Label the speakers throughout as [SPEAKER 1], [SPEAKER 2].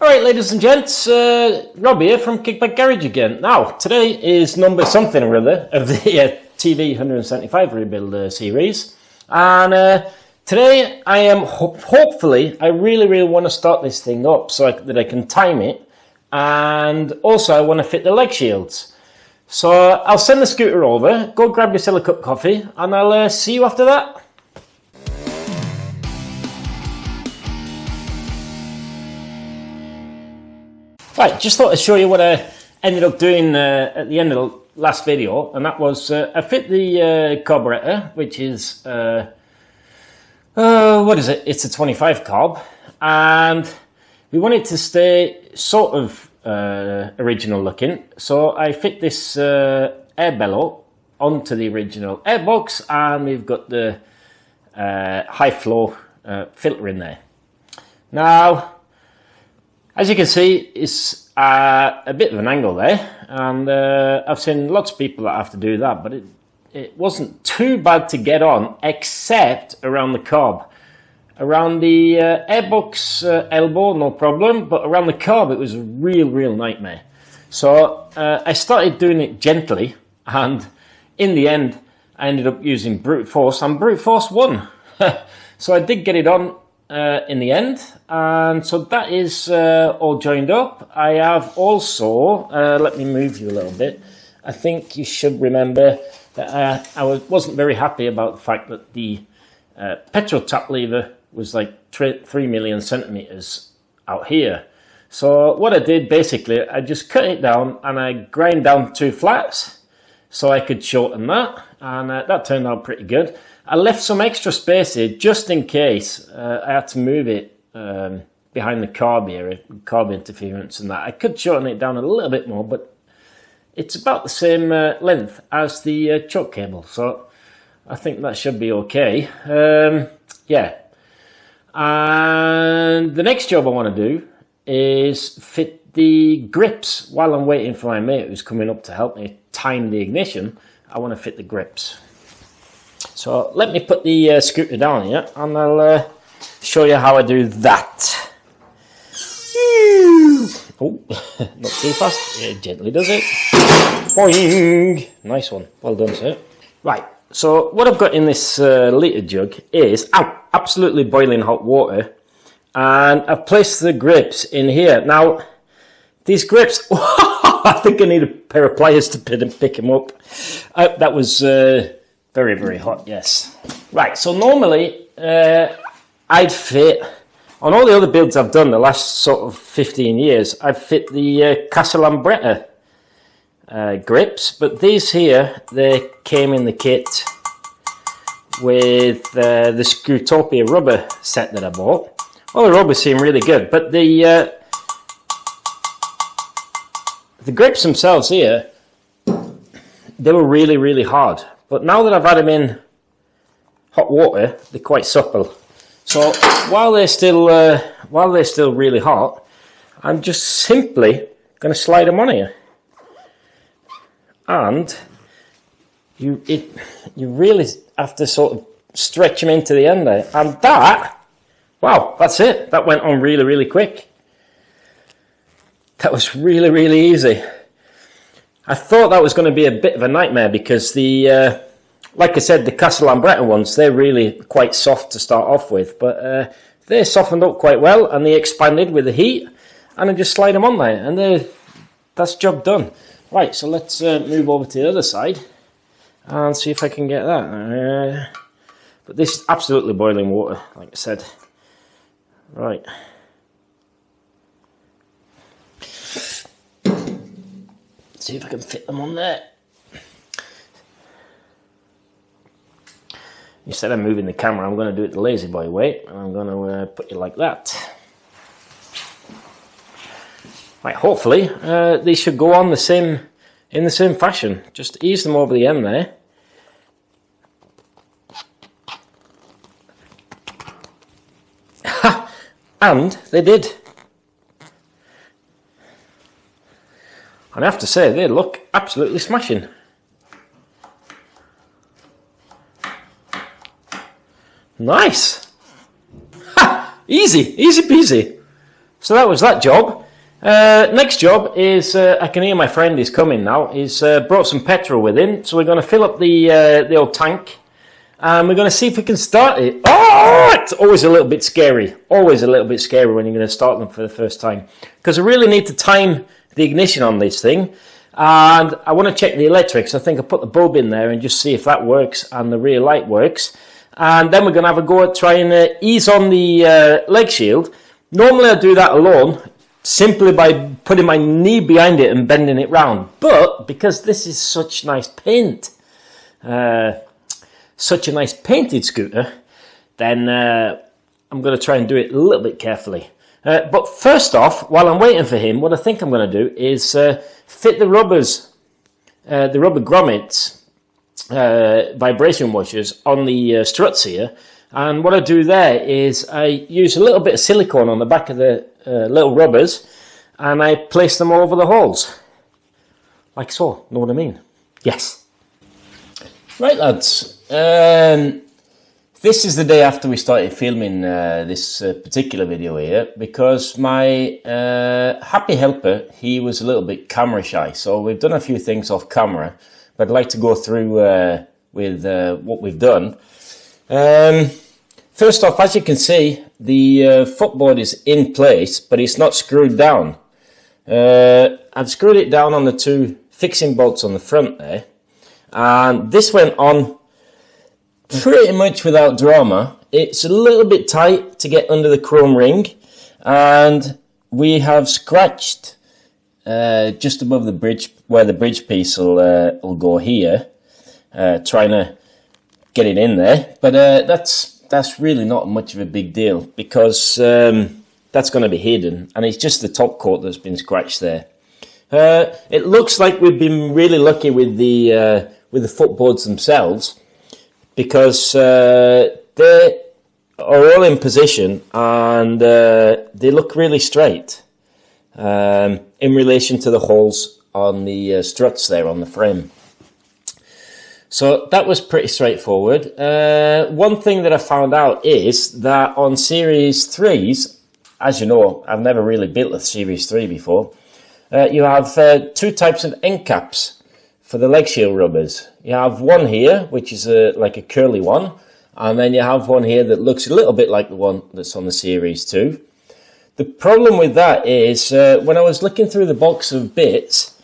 [SPEAKER 1] Alright, ladies and gents, Rob here from Kickback Garage again. Now, today is number something or other of the TV175 rebuild series. And today I am, hopefully, I really want to start this thing up so that I can time it. And also I want to fit the leg shields. So I'll send the scooter over, go grab yourself a cup of coffee, and I'll see you after that. Right, just thought I'd show you what I ended up doing at the end of the last video, and that was I fit the carburetor, which is what is it? It's a 25 carb, and we want it to stay sort of original looking. So I fit this air bellow onto the original airbox, and we've got the high flow filter in there. Now, as you can see, it's a bit of an angle there, and I've seen lots of people that have to do that, but it wasn't too bad to get on, except around the carb. Around the airbox elbow, no problem, but around the carb, it was a real nightmare. So I started doing it gently, and in the end, I ended up using brute force, and brute force won. So I did get it on in the end, and so that is all joined up. I have also, let me move you a little bit. I think you should remember that I wasn't very happy about the fact that the petrol tap lever was like 3 million centimeters out here. So what I did basically, I just cut it down and I grind down 2 flats so I could shorten that, and that turned out pretty good. I left some extra space here just in case I had to move it behind the carb here, carb interference and that. I could shorten it down a little bit more, but it's about the same length as the choke cable, so I think that should be okay. Yeah. And the next job I want to do is fit the grips while I'm waiting for my mate who's coming up to help me time the ignition. I want to fit the grips. So let me put the scooter down here and I'll show you how I do that. Oh, not too fast. It gently does it. Boing! Nice one. Well done, sir. Right, so what I've got in this litre jug is absolutely boiling hot water, and I've placed the grips in here. Now, these grips, I think I need a pair of pliers to pick them up. That was very hot, yes. Right, so normally I'd fit, on all the other builds I've done the last sort of 15 years, I'd fit the Lambretta grips, but these here, they came in the kit with the Screwtopia rubber set that I bought. Well, the rubbers seem really good, but the grips themselves here, they were really hard. But now that I've had them in hot water, they're quite supple. So while they're still really hot, I'm just simply going to slide them on here, and you really have to sort of stretch them into the end there, and that, wow, that's it. That went on really quick. That was really easy. I thought that was going to be a bit of a nightmare because the, like I said, the Lambretta ones, they're really quite soft to start off with, but they softened up quite well and they expanded with the heat, and I just slide them on there, and that's job done. Right, so let's move over to the other side and see if I can get that. But this is absolutely boiling water, like I said. Right. See if I can fit them on there. Instead of moving the camera, I'm going to do it the lazy boy way, and I'm going to put it like that. Right, hopefully these should go on in the same fashion. Just ease them over the end there. Ha! And they did. And I have to say, they look absolutely smashing. Nice! Ha! Easy peasy. So that was that job. Next job is, I can hear my friend is coming now. He's brought some petrol with him, so we're going to fill up the old tank, and we're going to see if we can start it. Oh, it's always a little bit scary. Always a little bit scary when you're going to start them for the first time, because I really need to time the ignition on this thing, and I want to check the electrics. I think I'll put the bulb in there and just see if that works and the rear light works, and then we're going to have a go at trying to ease on the leg shield. Normally I do that alone, simply by putting my knee behind it and bending it round. But because this is such nice paint, such a nice painted scooter, then I'm going to try and do it a little bit carefully. But first off, while I'm waiting for him, what I think I'm going to do is fit the rubbers, the rubber grommets, vibration washers on the struts here. And what I do there is I use a little bit of silicone on the back of the little rubbers, and I place them all over the holes. Like so, know what I mean? Yes. Right, lads. This is the day after we started filming this particular video here, because my happy helper, he was a little bit camera shy. So we've done a few things off camera, but I'd like to go through with what we've done. First off, as you can see, the footboard is in place, but it's not screwed down. I've screwed it down on the two fixing bolts on the front there, and this went on pretty much without drama. It's a little bit tight to get under the chrome ring, and we have scratched just above the bridge, where the bridge piece will go here, trying to get it in there, but that's really not much of a big deal, because that's going to be hidden, and it's just the top coat that's been scratched there. It looks like we've been really lucky with the footboards themselves, because they are all in position, and they look really straight in relation to the holes on the struts there on the frame. So that was pretty straightforward. One thing that I found out is that on Series 3s, as you know, I've never really built a Series 3 before, you have two types of end caps for the leg shield rubbers. You have one here, which is like a curly one, and then you have one here that looks a little bit like the one that's on the Series 2. The problem with that is, when I was looking through the box of bits,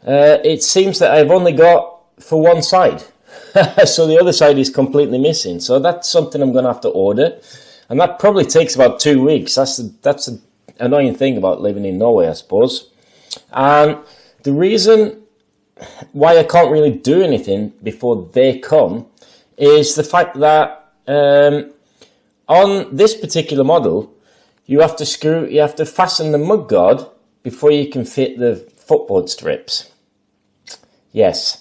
[SPEAKER 1] it seems that I've only got for one side. So the other side is completely missing. So that's something I'm going to have to order, and that probably takes about 2 weeks. That's the annoying thing about living in Norway, I suppose. And the reason why I can't really do anything before they come is the fact that on this particular model, you have to fasten the mudguard before you can fit the footboard strips. Yes.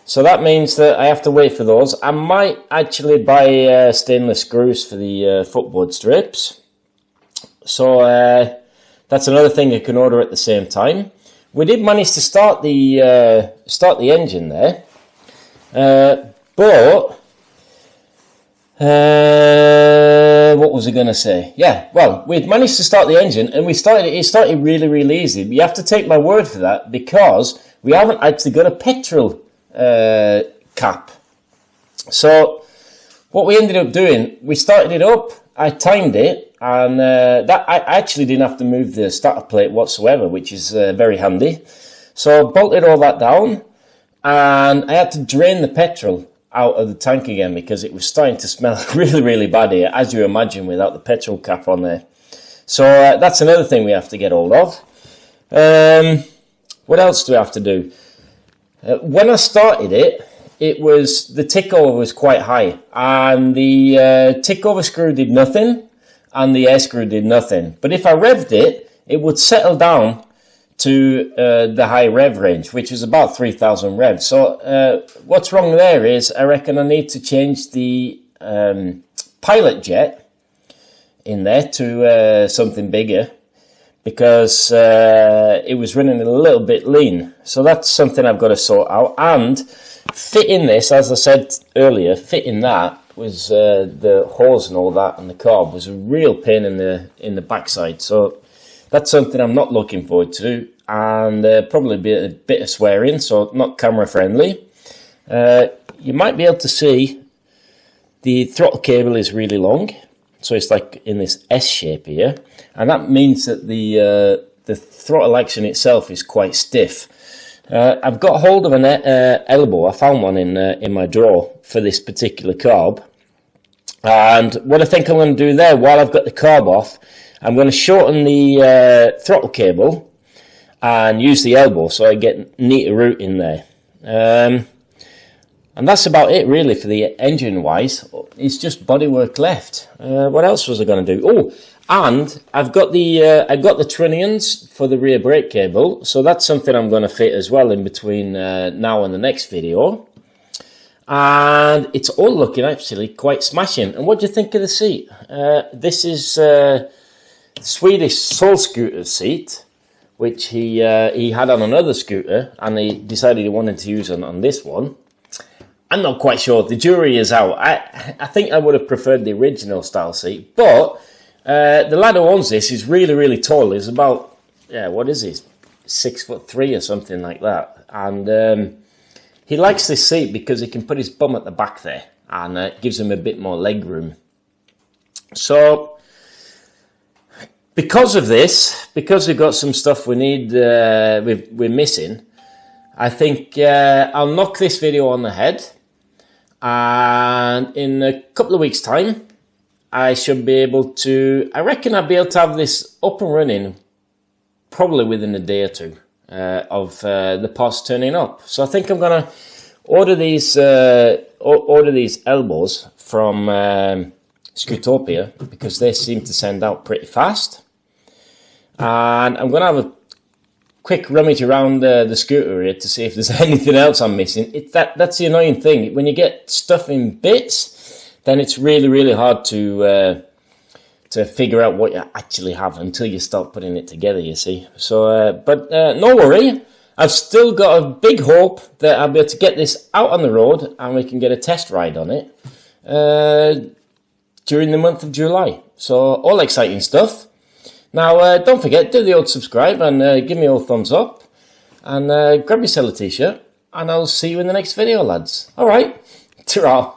[SPEAKER 1] So that means that I have to wait for those. I might actually buy stainless screws for the footboard strips. So that's another thing I can order at the same time. We did manage to start the engine there, but what was I going to say? Yeah, well, we'd managed to start the engine, and it started really, really easy. You have to take my word for that, because we haven't actually got a petrol cap. So what we ended up doing, we started it up, I timed it, and that I actually didn't have to move the starter plate whatsoever, which is very handy. So I bolted all that down, and I had to drain the petrol out of the tank again, because it was starting to smell really, really bad here, as you imagine, without the petrol cap on there. So that's another thing we have to get hold of. What else do we have to do? When I started it, the tick over was quite high, and the tick over screw did nothing, and the air screw did nothing. But if I revved it, it would settle down to the high rev range, which is about 3,000 revs. So what's wrong there is, I reckon I need to change the pilot jet in there to something bigger, because it was running a little bit lean. So that's something I've got to sort out. And fitting this, as I said earlier, fitting that was the hose and all that, and the carb was a real pain in the backside. So That's something I'm not looking forward to, and probably be a bit of swearing, so not camera friendly. You might be able to see the throttle cable is really long, so it's like in this S shape here, and that means that the throttle action itself is quite stiff. I've got hold of an elbow. I found one in my drawer for this particular carb, and what I think I'm going to do there, while I've got the carb off, I'm going to shorten the throttle cable and use the elbow so I get neater route in there. And that's about it really for the engine wise. It's just bodywork left. What else was I going to do? Oh, and I've got the trunnions for the rear brake cable, so that's something I'm going to fit as well in between now and the next video. And it's all looking actually quite smashing. And what do you think of the seat? This is Swedish Soul Scooter's seat, which he had on another scooter, and he decided he wanted to use on this one. I'm not quite sure. The jury is out. I think I would have preferred the original style seat, but the lad who owns this is really, really tall. He's about, what is he? 6'3" or something like that. And he likes this seat because he can put his bum at the back there, and it gives him a bit more leg room. So, because of this, because we've got some stuff we need, we're missing, I think I'll knock this video on the head, and in a couple of weeks' time, I should be able to, I reckon I'll be able to have this up and running probably within a day or two of the parts turning up. So I think I'm going to order these elbows from Scootopia, because they seem to send out pretty fast. And I'm going to have a quick rummage around the scooter here to see if there's anything else I'm missing. That's the annoying thing. When you get stuff in bits, then it's really, really hard to figure out what you actually have until you start putting it together, you see. So, but no worry. I've still got a big hope that I'll be able to get this out on the road and we can get a test ride on it during the month of July. So, all exciting stuff. Now, don't forget, do the old subscribe and give me a thumbs up. And grab yourself a t-shirt. And I'll see you in the next video, lads. Alright, ta-ra.